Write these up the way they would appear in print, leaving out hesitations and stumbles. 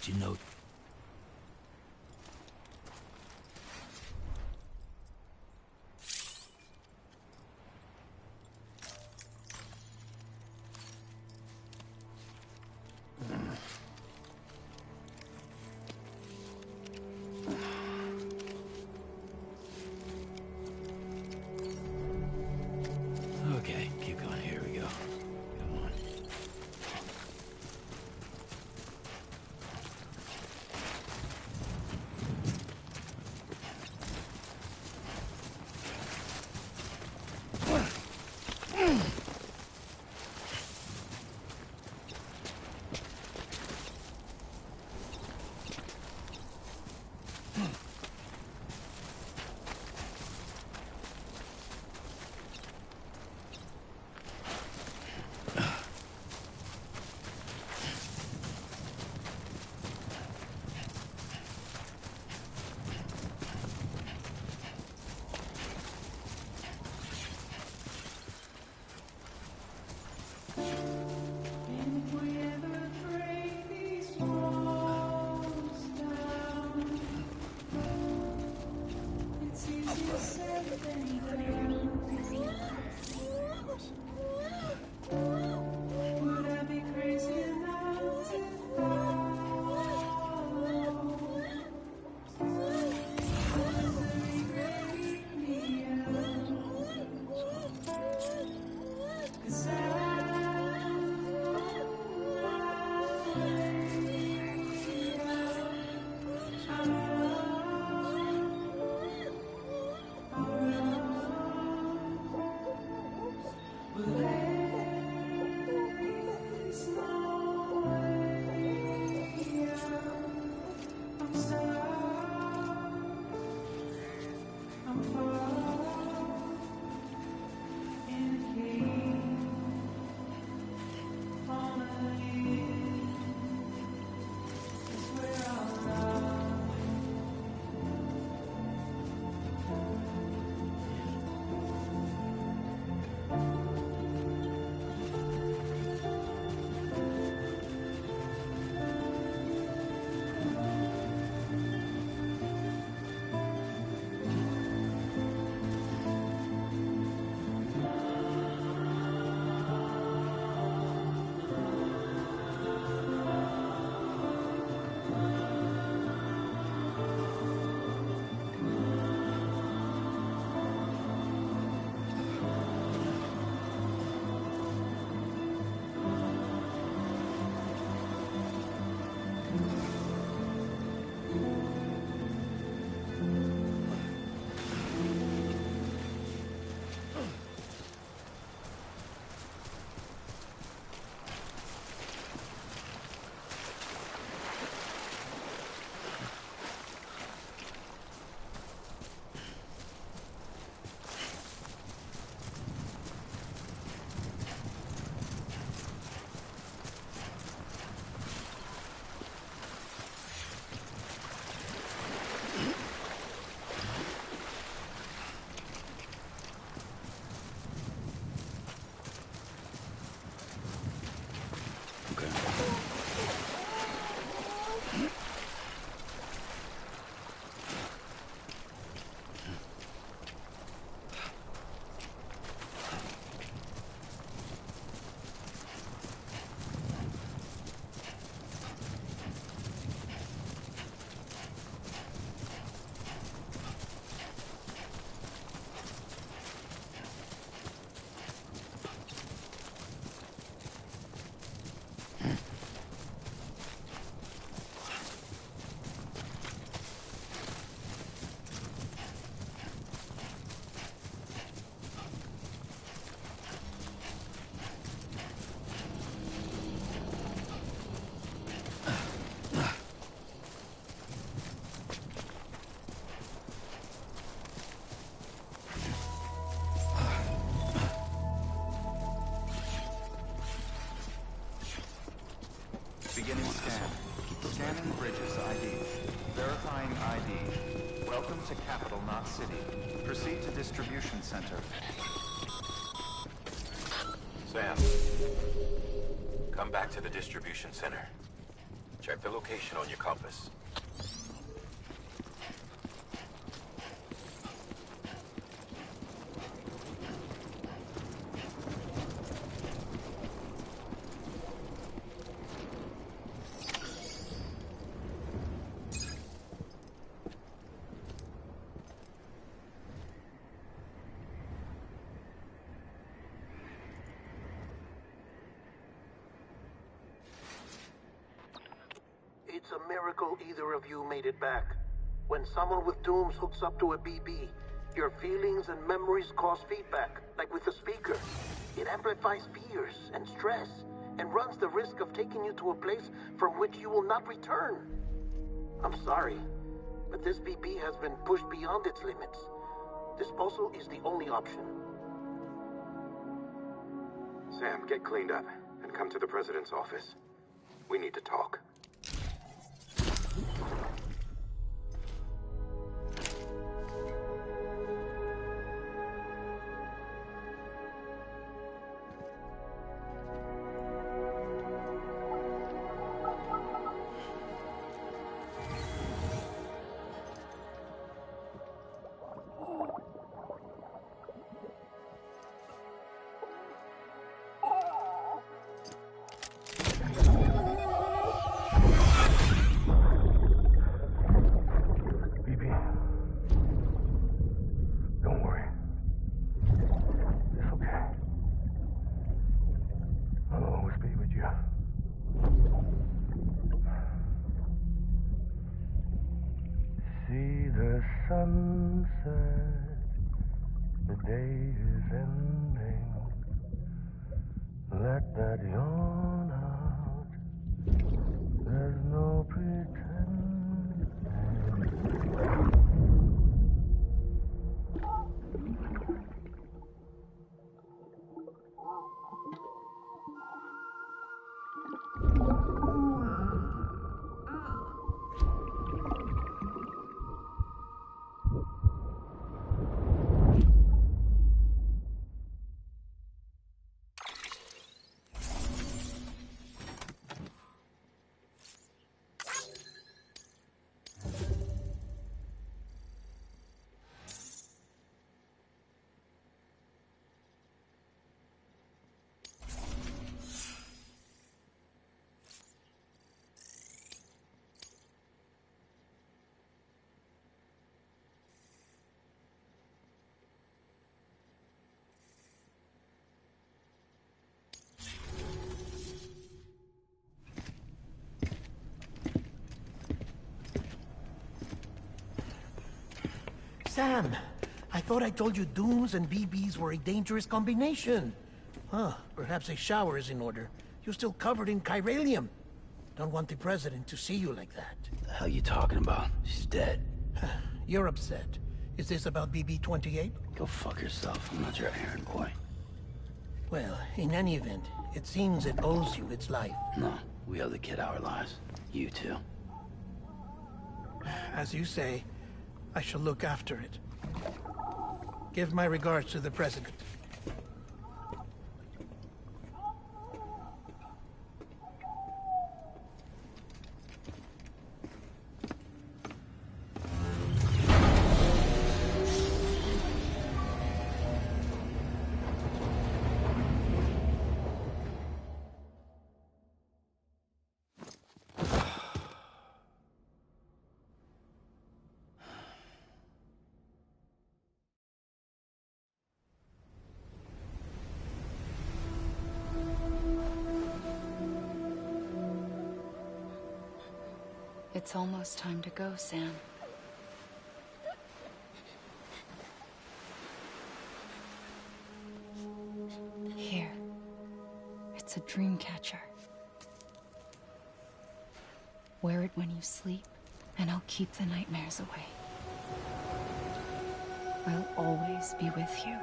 least you know. Okay, keep going. Here we go. Come on. Beginning scan. Scanning bridges ID. Verifying ID. Welcome to Capital Knot City. Proceed to distribution center. Sam, come back to the distribution center. Check the location on your compass. It's a miracle either of you made it back. When someone with dooms hooks up to a BB, your feelings and memories cause feedback, like with the speaker. It amplifies fears and stress, and runs the risk of taking you to a place from which you will not return. I'm sorry, but this BB has been pushed beyond its limits. Disposal is the only option. Sam, get cleaned up and come to the President's office. We need to talk. Sunset, the day is ending. Let that yawn out. There's no pretending. Sam, I thought I told you dooms and BBs were a dangerous combination. Huh, perhaps a shower is in order. You're still covered in chiralium. Don't want the President to see you like that. The hell you talking about? She's dead. You're upset. Is this about BB-28? Go fuck yourself. I'm not your errand boy. Well, in any event, it seems it owes you its life. No, we owe the kid our lives. You too. As you say, I shall look after it. Give my regards to the President. It's almost time to go, Sam. Here. It's a dream catcher. Wear it when you sleep, and I'll keep the nightmares away. I'll always be with you.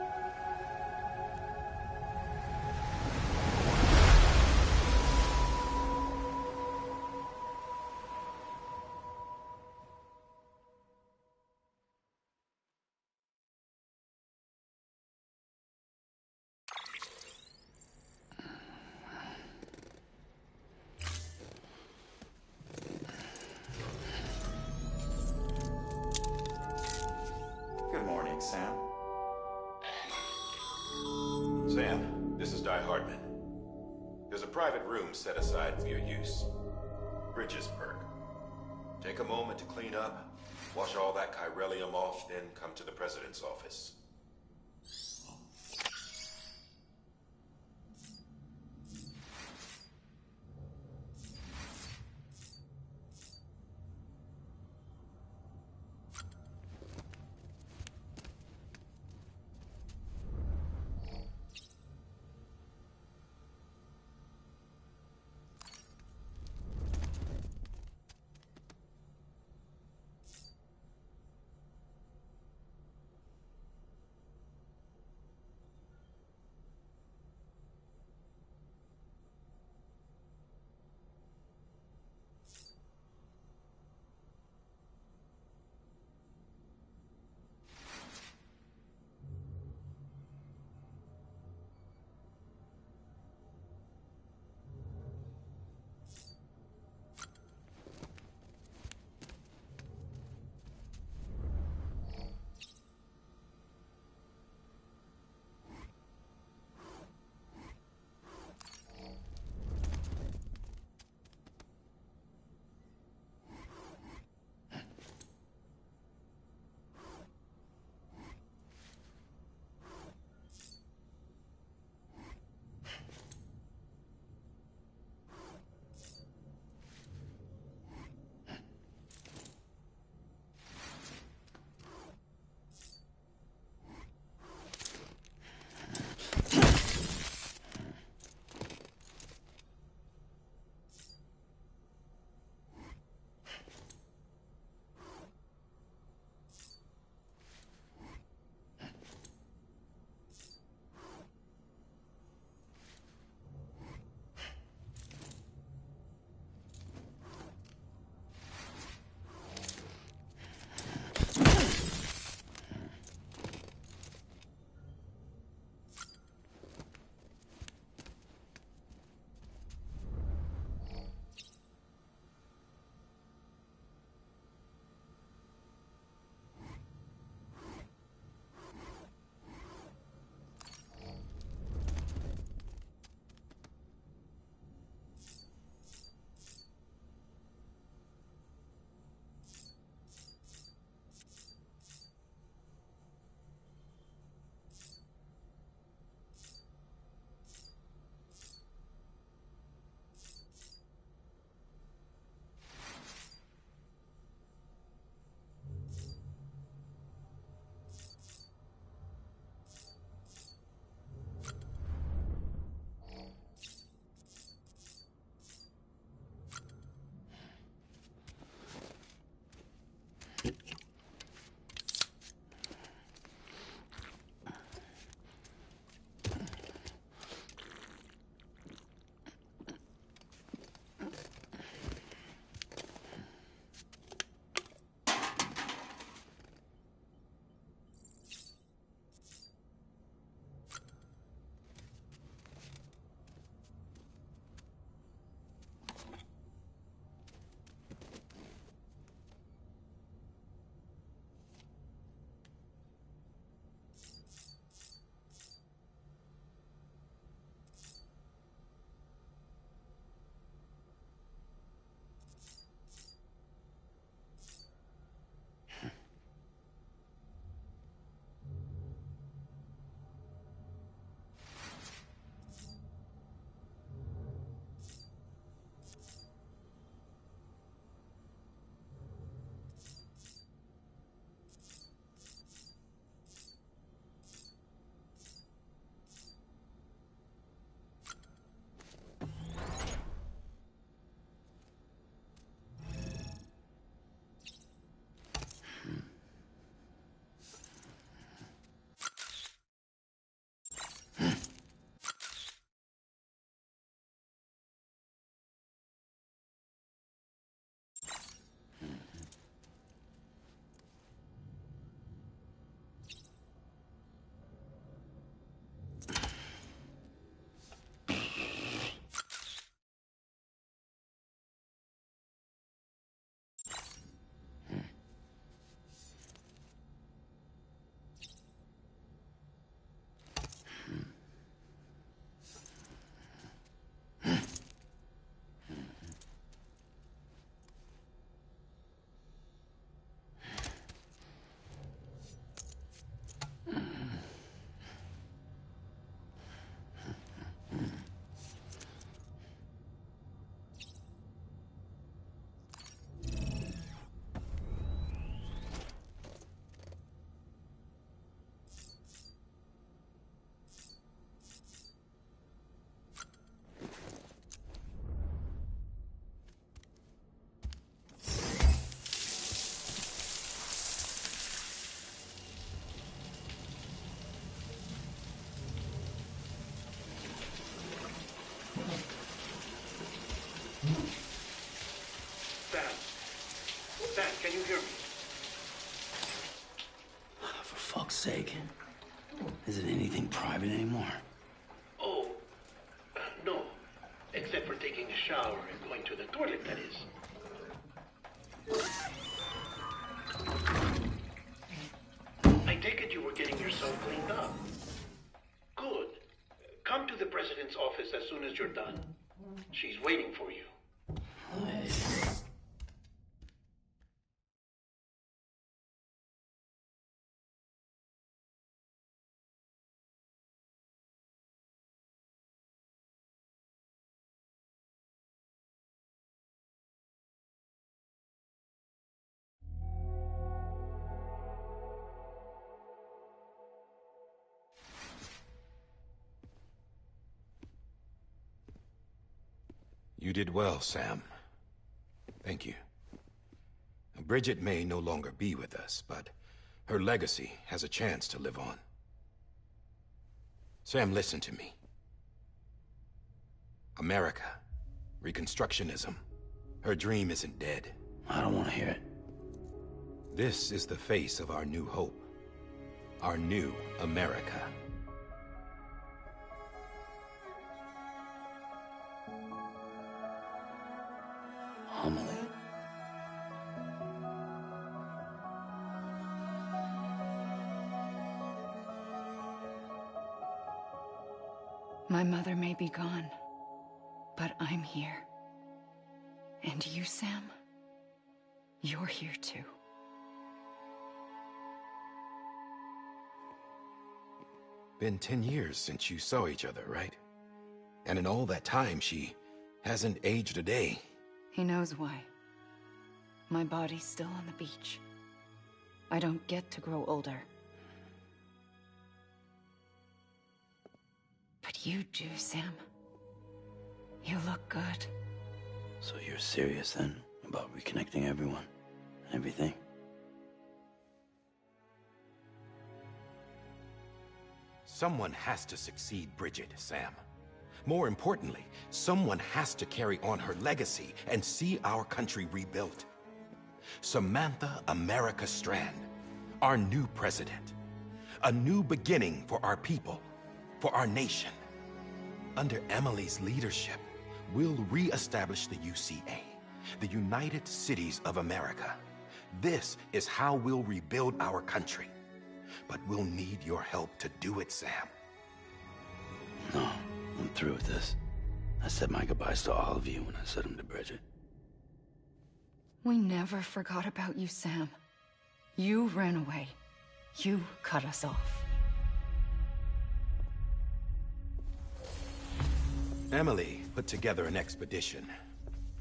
Thanks, Sam. Sam, this is Di Hardman. There's a private room set aside for your use. Bridges perk. Take a moment to clean up, wash all that chiralium off, then come to the President's office. fuck's sake. Is it anything private anymore? Oh, no. Except for taking a shower and going to the toilet, that is. I take it you were getting yourself cleaned up. Good. Come to the president's office as soon as you're done. She's waiting for you. You did well, Sam. Thank you. Bridget may no longer be with us, but her legacy has a chance to live on. Sam, listen to me. America, Reconstructionism, her dream isn't dead. I don't want to hear it. This is the face of our new hope. Our new America. Homily. My mother may be gone, but I'm here. And you, Sam? You're here too. Been 10 years since you saw each other, right? And in all that time, she hasn't aged a day. He knows why. My body's still on the beach. I don't get to grow older. But you do, Sam. You look good. So you're serious then about reconnecting everyone and everything? Someone has to succeed Bridget, Sam. More importantly, someone has to carry on her legacy and see our country rebuilt. Samantha America Strand, our new president. A new beginning for our people, for our nation. Under Emily's leadership, we'll re-establish the UCA, the United Cities of America. This is how we'll rebuild our country. But we'll need your help to do it, Sam. No, I'm through with this. I said my goodbyes to all of you when I said them to Bridget. We never forgot about you, Sam. You ran away. You cut us off. Emily put together an expedition.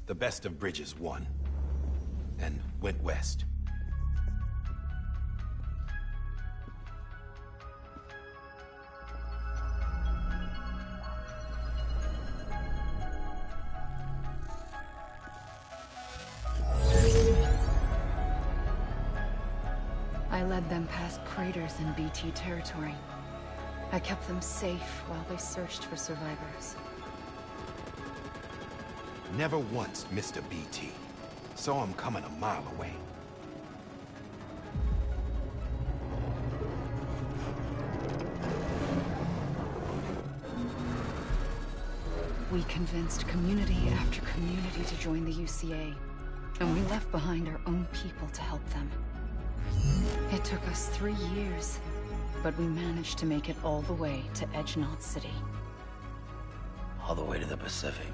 The best of Bridges won, and went west. I led them past craters in BT territory. I kept them safe while they searched for survivors. Never once missed a BT. Saw him coming a mile away. We convinced community after community to join the UCA, and we left behind our own people to help them. It took us 3 years, but we managed to make it all the way to Edgenot City. All the way to the Pacific.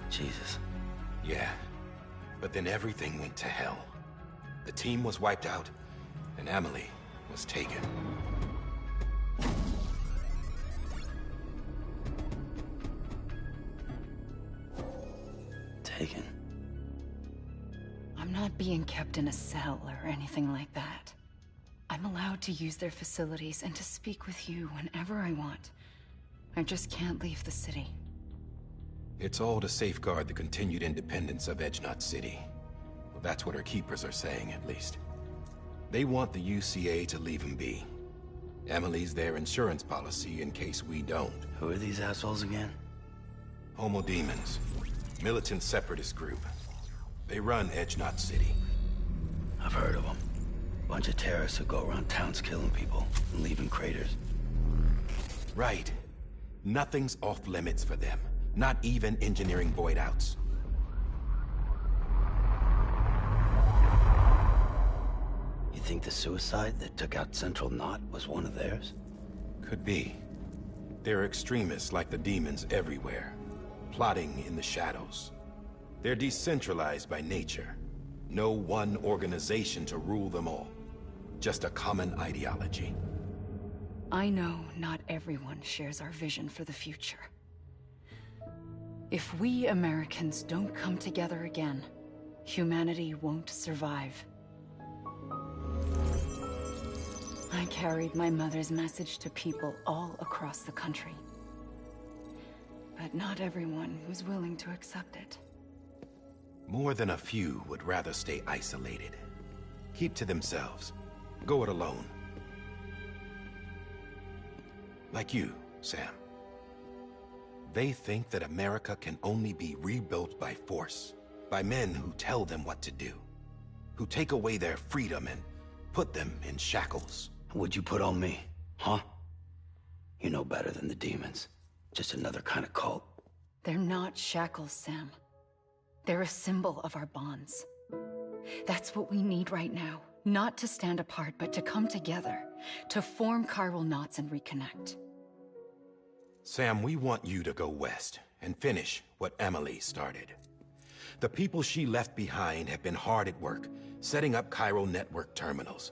Jesus. Yeah, but then everything went to hell. The team was wiped out, and Emily was taken. Taken? I'm not being kept in a cell or anything like that. I'm allowed to use their facilities and to speak with you whenever I want. I just can't leave the city. It's all to safeguard the continued independence of Edgenot City. Well, that's what our keepers are saying, at least. They want the UCA to leave him be. Emily's their insurance policy in case we don't. Who are these assholes again? Homo Demons. Militant separatist group. They run Edgenot City. I've heard of them. Bunch of terrorists who go around towns killing people and leaving craters. Right. Nothing's off limits for them. Not even engineering void outs. You think the suicide that took out Central Knot was one of theirs? Could be. There are extremists like the demons everywhere, plotting in the shadows. They're decentralized by nature. No one organization to rule them all. Just a common ideology. I know not everyone shares our vision for the future. If we Americans don't come together again, humanity won't survive. I carried my mother's message to people all across the country. But not everyone was willing to accept it. More than a few would rather stay isolated. Keep to themselves. Go it alone. Like you, Sam. They think that America can only be rebuilt by force, by men who tell them what to do, who take away their freedom and put them in shackles. What'd you put on me, huh? You know better than the demons. Just another kind of cult. They're not shackles, Sam. They're a symbol of our bonds. That's what we need right now. Not to stand apart, but to come together. To form chiral knots and reconnect. Sam, we want you to go west and finish what Emily started. The people she left behind have been hard at work, setting up chiral network terminals.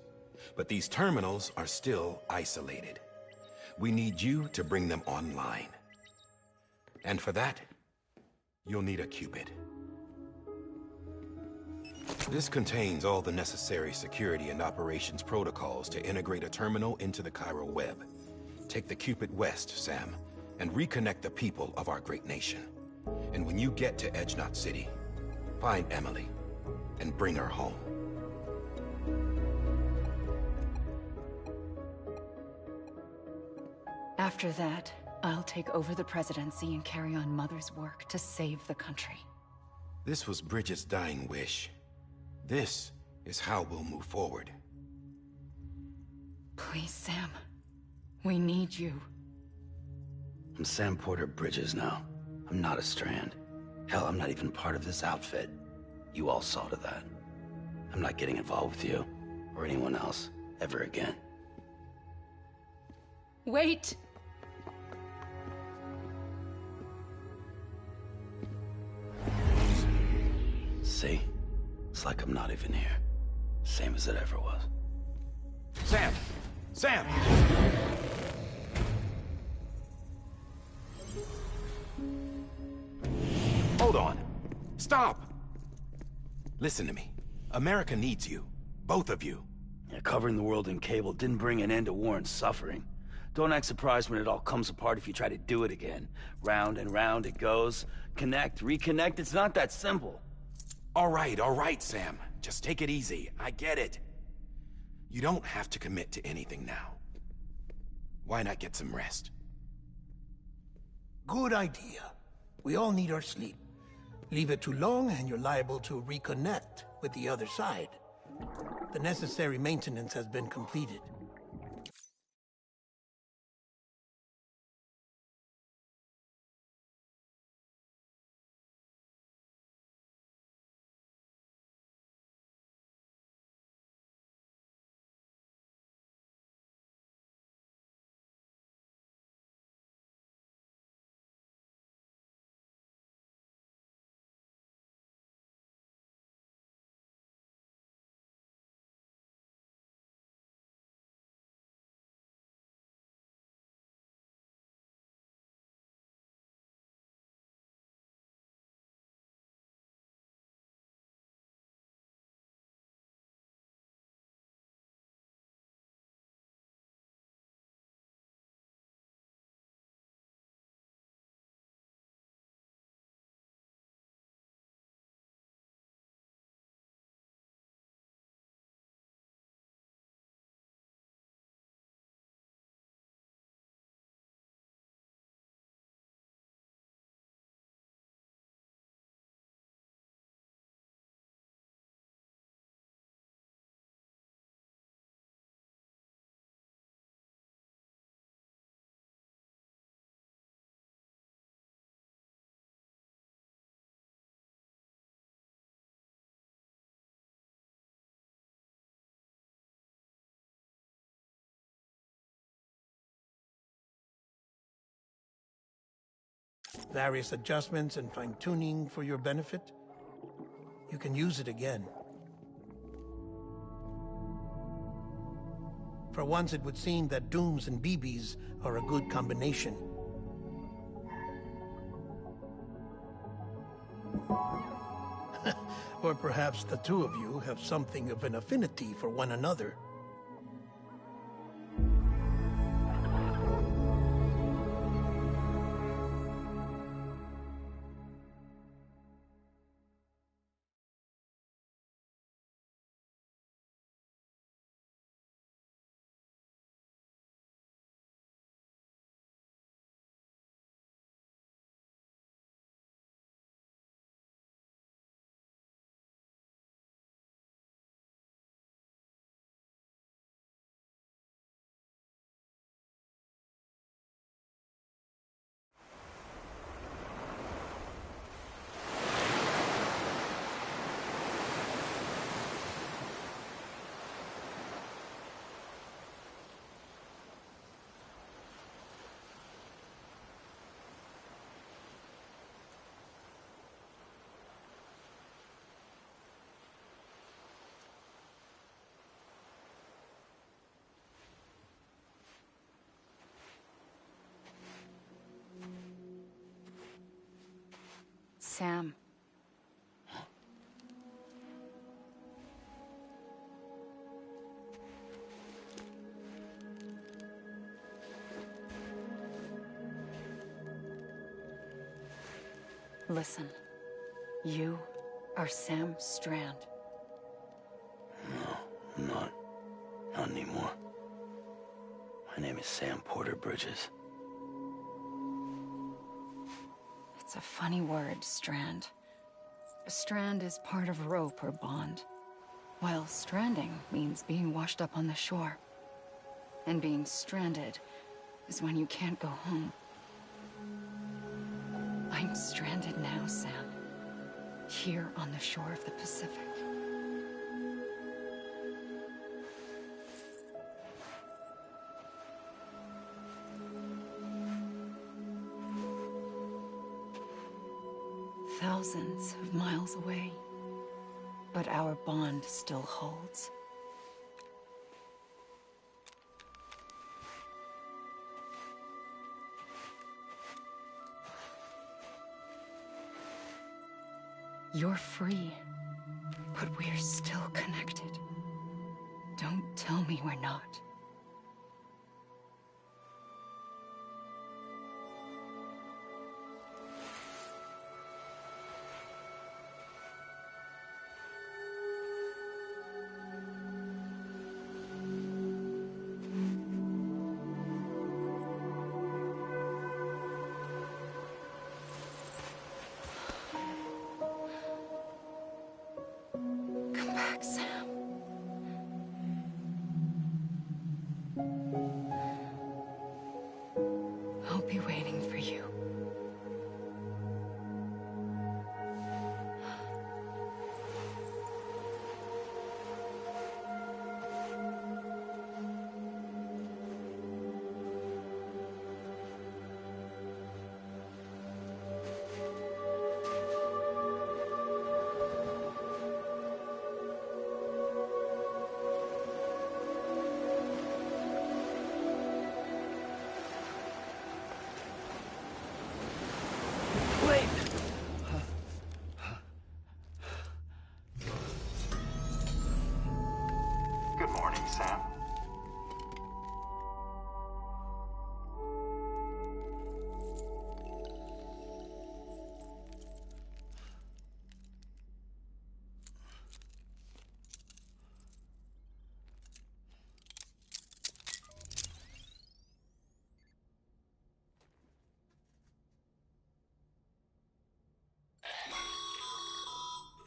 But these terminals are still isolated. We need you to bring them online. And for that, you'll need a Cupid. This contains all the necessary security and operations protocols to integrate a terminal into the chiral web. Take the Cupid west, Sam, and reconnect the people of our great nation. And when you get to Edge Knot City, find Emily and bring her home. After that, I'll take over the presidency and carry on Mother's work to save the country. This was Bridget's dying wish. This is how we'll move forward. Please, Sam. We need you. I'm Sam Porter Bridges now. I'm not a Strand. Hell, I'm not even part of this outfit. You all saw to that. I'm not getting involved with you, or anyone else, ever again. Wait! See? It's like I'm not even here. Same as it ever was. Sam! Sam! Hold on. Stop! Listen to me. America needs you. Both of you. Yeah, covering the world in cable didn't bring an end to war and suffering. Don't act surprised when it all comes apart if you try to do it again. Round and round it goes. Connect, reconnect, it's not that simple. All right, Sam. Just take it easy. I get it. You don't have to commit to anything now. Why not get some rest? Good idea. We all need our sleep. Leave it too long and you're liable to reconnect with the other side. The necessary maintenance has been completed. various adjustments and fine-tuning for your benefit, you can use it again. For once, it would seem that Dooms and BBs are a good combination. Or perhaps the two of you have something of an affinity for one another. Sam. Listen. You are Sam Strand. No, I'm not. Not anymore. My name is Sam Porter Bridges. It's a funny word, strand. A strand is part of rope or bond, while stranding means being washed up on the shore. And being stranded is when you can't go home. I'm stranded now, Sam. Here on the shore of the Pacific. Thousands of miles away, but our bond still holds. You're free, but we're still connected. Don't tell me we're not. Come back, Sam. I'll be waiting for you. Good morning, Sam.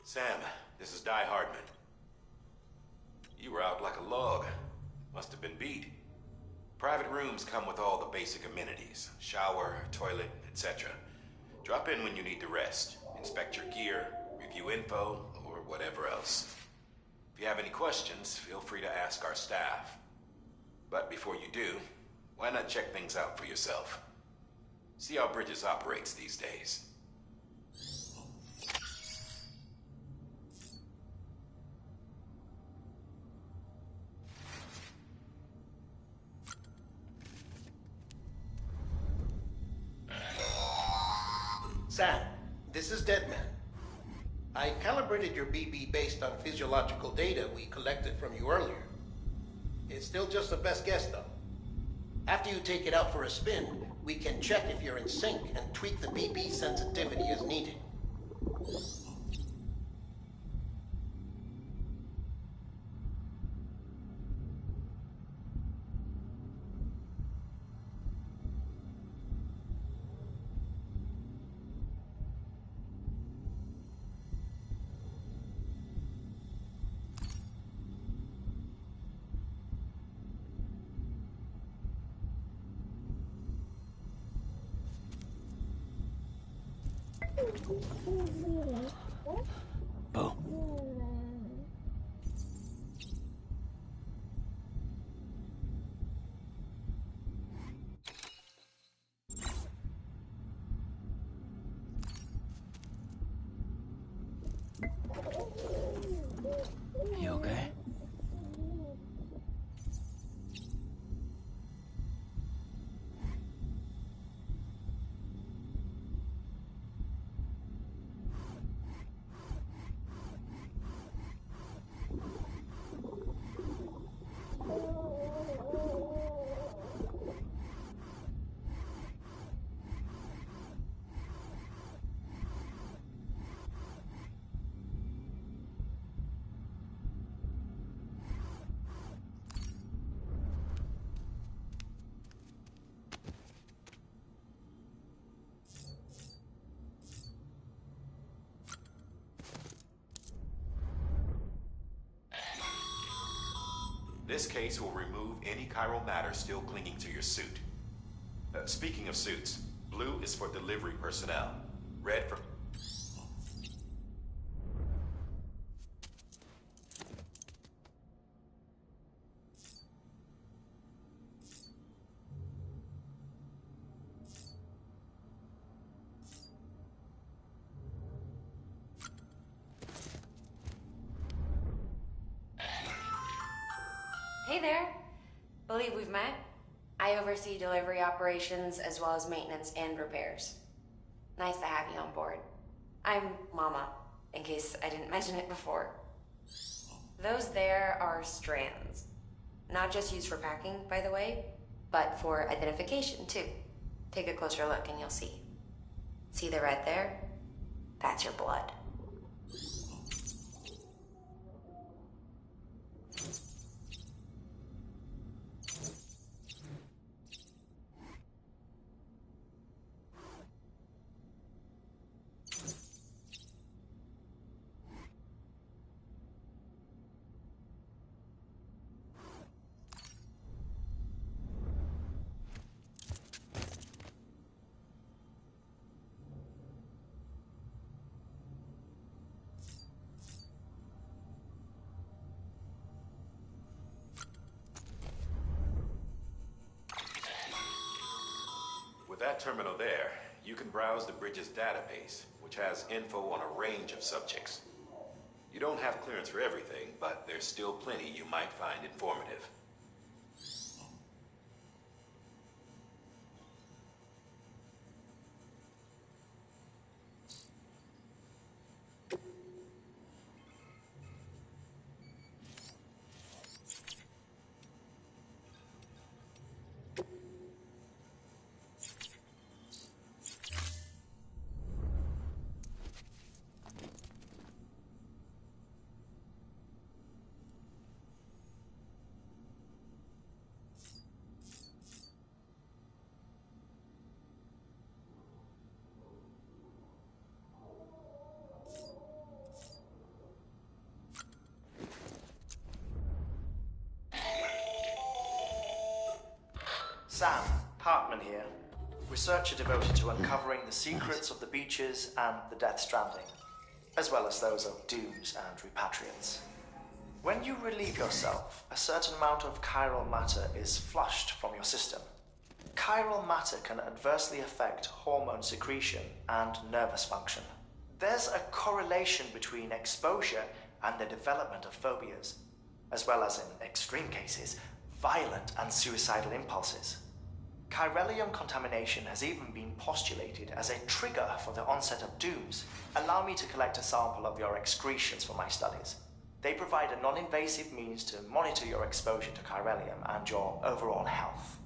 Sam, this is Hardman. You were out like a log. Must have been beat. Private rooms come with all the basic amenities. Shower, toilet, etc. Drop in when you need to rest. Inspect your gear, review info, or whatever else. If you have any questions, feel free to ask our staff. But before you do, why not check things out for yourself? See how Bridges operates these days. Sam, this is Deadman. I calibrated your BB based on physiological data we collected from you earlier. It's still just a best guess, though. After you take it out for a spin, we can check if you're in sync and tweak the BB sensitivity as needed. Oh. You okay? This case will remove any chiral matter still clinging to your suit. Speaking of suits, blue is for delivery personnel. Red for... Hey there. Believe we've met. I oversee delivery operations as well as maintenance and repairs. Nice to have you on board. I'm Mama, in case I didn't mention it before. Those there are strands. Not just used for packing, by the way, but for identification too. Take a closer look and you'll see. See the red there? That's your blood. With that terminal there, you can browse the Bridges database, which has info on a range of subjects. You don't have clearance for everything, but there's still plenty you might find informative. Sam, Hartman here, researcher devoted to uncovering the secrets of the beaches and the Death Stranding, as well as those of dooms and repatriates. When you relieve yourself, a certain amount of chiral matter is flushed from your system. Chiral matter can adversely affect hormone secretion and nervous function. There's a correlation between exposure and the development of phobias, as well as, in extreme cases, violent and suicidal impulses. Chiralium contamination has even been postulated as a trigger for the onset of dooms. Allow me to collect a sample of your excretions for my studies. They provide a non-invasive means to monitor your exposure to chiralium and your overall health.